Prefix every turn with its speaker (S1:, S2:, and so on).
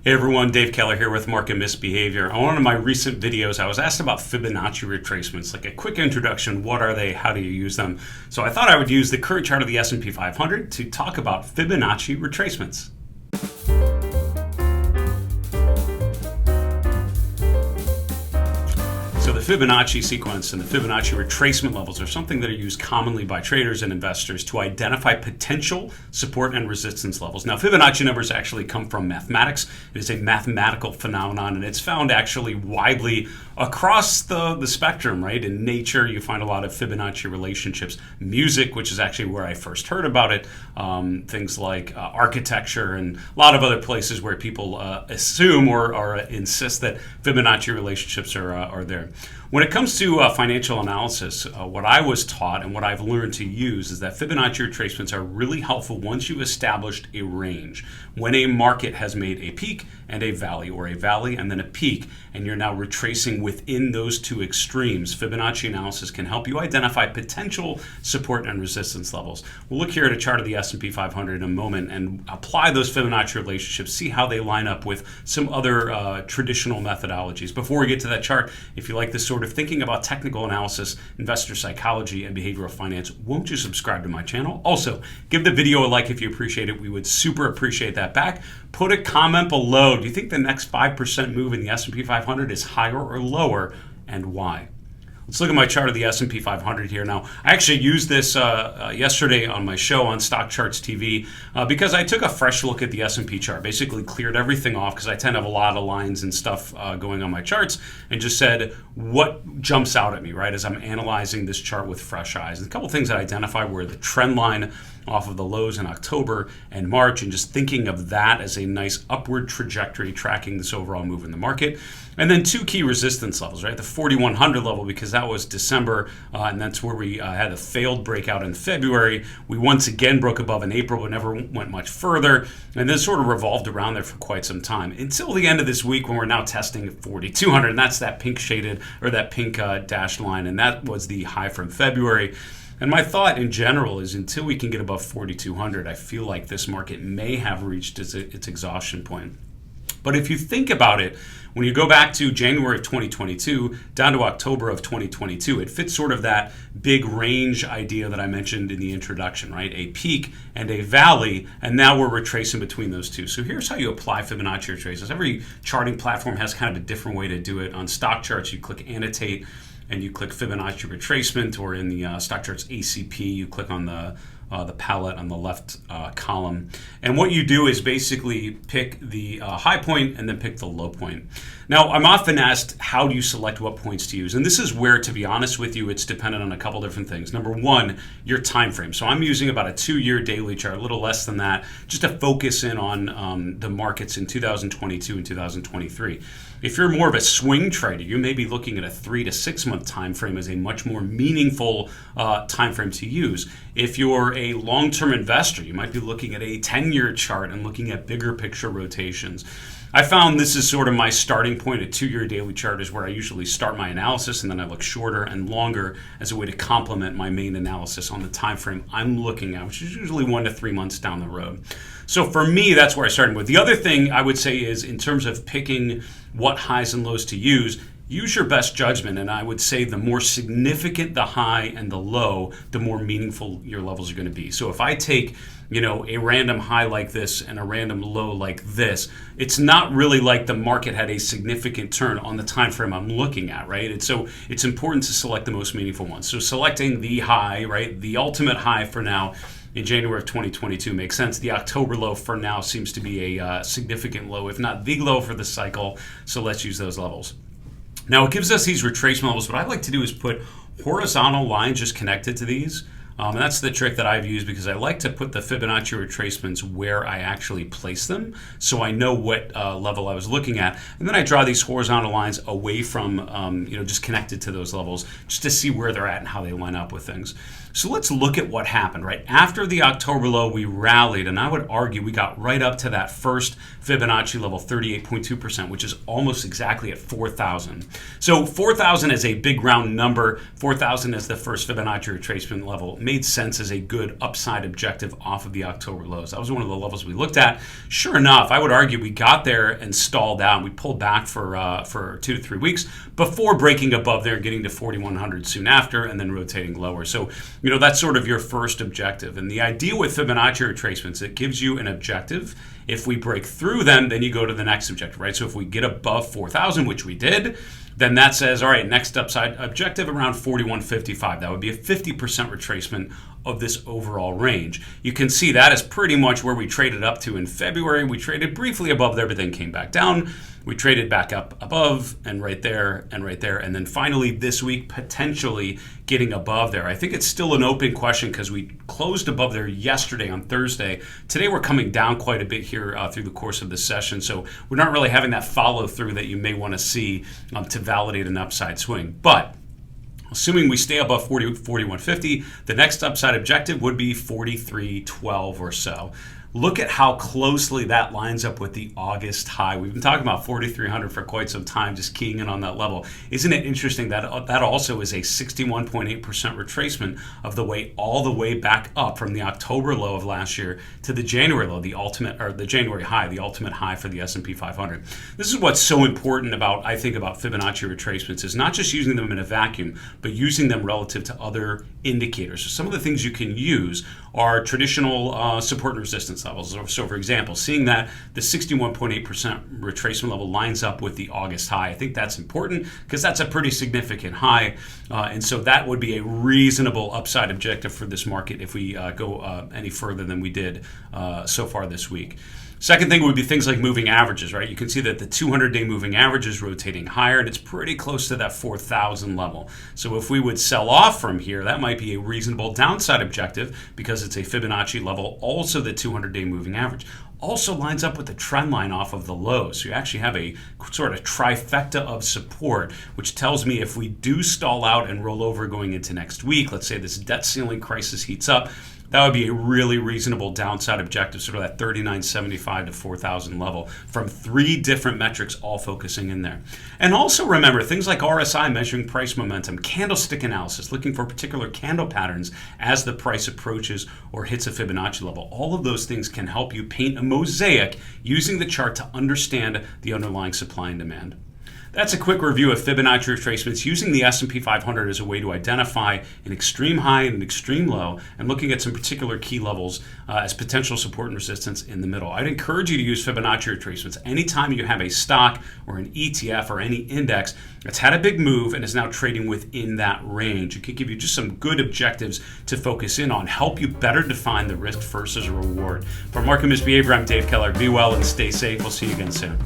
S1: Hey everyone, Dave Keller here with Market Misbehavior. On one of my recent videos, I was asked about Fibonacci retracements, like a quick introduction. What are they? How do you use them? So I thought I would use the current chart of the S&P 500 to talk about Fibonacci retracements. So the Fibonacci sequence and the Fibonacci retracement levels are something that are used commonly by traders and investors to identify potential support and resistance levels. Now, Fibonacci numbers actually come from mathematics. It is a mathematical phenomenon, and it's found actually widely across the spectrum, right? In nature, you find a lot of Fibonacci relationships. Music, which is actually where I first heard about it, things like architecture and a lot of other places where people assume or insist that Fibonacci relationships are there. When it comes to financial analysis, what I was taught and what I've learned to use is that Fibonacci retracements are really helpful once you've established a range. When a market has made a peak and a valley, or a valley and then a peak, and you're now retracing within those two extremes, Fibonacci analysis can help you identify potential support and resistance levels. We'll look here at a chart of the S&P 500 in a moment and apply those Fibonacci relationships, see how they line up with some other traditional methodologies. Before we get to that chart, if you like this sort of thinking about technical analysis, investor psychology, and behavioral finance, won't you subscribe to my channel? Also, give the video a like if you appreciate it. We would super appreciate that back. Put a comment below. Do you think the next 5% move in the S&P 500 is higher or lower, and why? Let's look at my chart of the S&P 500 here. Now, I actually used this yesterday on my show on StockCharts TV because I took a fresh look at the S&P chart, basically cleared everything off because I tend to have a lot of lines and stuff going on my charts, and just said what jumps out at me, right, as I'm analyzing this chart with fresh eyes. And a couple things that I identified were the trend line off of the lows in October and March, and just thinking of that as a nice upward trajectory tracking this overall move in the market. And then two key resistance levels, right? The 4,100 level, because that was December, and that's where we had a failed breakout in February. We once again broke above in April, but never went much further, and then sort of revolved around there for quite some time until the end of this week when we're now testing 4,200, and that's that pink shaded, or that pink dashed line, and that was the high from February. And my thought in general is until we can get above 4,200, I feel like this market may have reached its exhaustion point. But if you think about it, when you go back to January of 2022 down to October of 2022, it fits sort of that big range idea that I mentioned in the introduction, right? A peak and a valley, and now we're retracing between those two. So here's how you apply Fibonacci retracements. Every charting platform has kind of a different way to do it. On StockCharts, you click Annotate, and you click Fibonacci retracement, or in the StockCharts ACP, you click on the palette on the left column. And what you do is basically pick the high point and then pick the low point. Now, I'm often asked, how do you select what points to use? And this is where, to be honest with you, it's dependent on a couple different things. Number one, your time frame. So I'm using about a 2-year daily chart, a little less than that, just to focus in on the markets in 2022 and 2023. If you're more of a swing trader, you may be looking at a 3 to 6 month time frame as a much more meaningful time frame to use. If you're a long-term investor, you might be looking at a 10-year chart and looking at bigger picture rotations. I found this is sort of my starting point. A 2-year daily chart is where I usually start my analysis, and then I look shorter and longer as a way to complement my main analysis on the time frame I'm looking at, which is usually 1 to 3 months down the road. So for me, that's where I started with. The other thing I would say is, in terms of picking what highs and lows to use your best judgment, and I would say the more significant the high and the low, the more meaningful your levels are going to be. So if I take, a random high like this and a random low like this, it's not really like the market had a significant turn on the time frame I'm looking at, right? And so it's important to select the most meaningful ones. So selecting the high, right, the ultimate high for now in January of 2022 makes sense. The October low for now seems to be a significant low, if not the low for the cycle. So let's use those levels. Now, it gives us these retracement levels. What I like to do is put horizontal lines just connected to these. And that's the trick that I've used, because I like to put the Fibonacci retracements where I actually place them, so I know what level I was looking at. And then I draw these horizontal lines away from, just connected to those levels, just to see where they're at and how they line up with things. So let's look at what happened, right? After the October low, we rallied, and I would argue we got right up to that first Fibonacci level, 38.2%, which is almost exactly at 4,000. So 4,000 is a big round number. 4,000 is the first Fibonacci retracement level. made sense as a good upside objective off of the October lows. That was one of the levels we looked at. Sure enough, I would argue we got there and stalled out. We pulled back for 2 to 3 weeks before breaking above there and getting to 4,100 soon after, and then rotating lower. So, that's sort of your first objective. And the idea with Fibonacci retracements, it gives you an objective. If we break through them, then you go to the next objective, right? So if we get above 4,000, which we did, then that says, all right, next upside objective around 41.55. That would be a 50% retracement of this overall range. You can see that is pretty much where we traded up to in February. We traded briefly above there, but then came back down. We traded back up above and right there and right there. And then finally this week, potentially getting above there. I think it's still an open question because we closed above there yesterday on Thursday. Today we're coming down quite a bit here through the course of this session. So we're not really having that follow through that you may want to see to validate an upside swing. But assuming we stay above 41.50, the next upside objective would be 43.12 or so. Look at how closely that lines up with the August high. We've been talking about 4,300 for quite some time, just keying in on that level. Isn't it interesting that that also is a 61.8% retracement of the way all the way back up from the October low of last year to the January low, the January high, the ultimate high for the S&P 500. This is what's so important about Fibonacci retracements is not just using them in a vacuum, but using them relative to other indicators. So some of the things you can use are traditional support and resistance levels. So for example, seeing that the 61.8% retracement level lines up with the August high, I think that's important because that's a pretty significant high. And so that would be a reasonable upside objective for this market if we go any further than we did so far this week. Second thing would be things like moving averages, right? You can see that the 200-day moving average is rotating higher, and it's pretty close to that 4,000 level. So if we would sell off from here, that might be a reasonable downside objective because it's a Fibonacci level. Also, the 200-day moving average also lines up with the trend line off of the lows. So you actually have a sort of trifecta of support, which tells me if we do stall out and roll over going into next week, let's say this debt ceiling crisis heats up, that would be a really reasonable downside objective, sort of that 39.75 to 4,000 level from 3 different metrics all focusing in there. And also remember things like RSI measuring price momentum, candlestick analysis, looking for particular candle patterns as the price approaches or hits a Fibonacci level. All of those things can help you paint a mosaic using the chart to understand the underlying supply and demand. That's a quick review of Fibonacci retracements using the S&P 500 as a way to identify an extreme high and an extreme low and looking at some particular key levels as potential support and resistance in the middle. I'd encourage you to use Fibonacci retracements anytime you have a stock or an ETF or any index that's had a big move and is now trading within that range. It could give you just some good objectives to focus in on, help you better define the risk versus reward. For Market Misbehavior, I'm Dave Keller. Be well and stay safe. We'll see you again soon.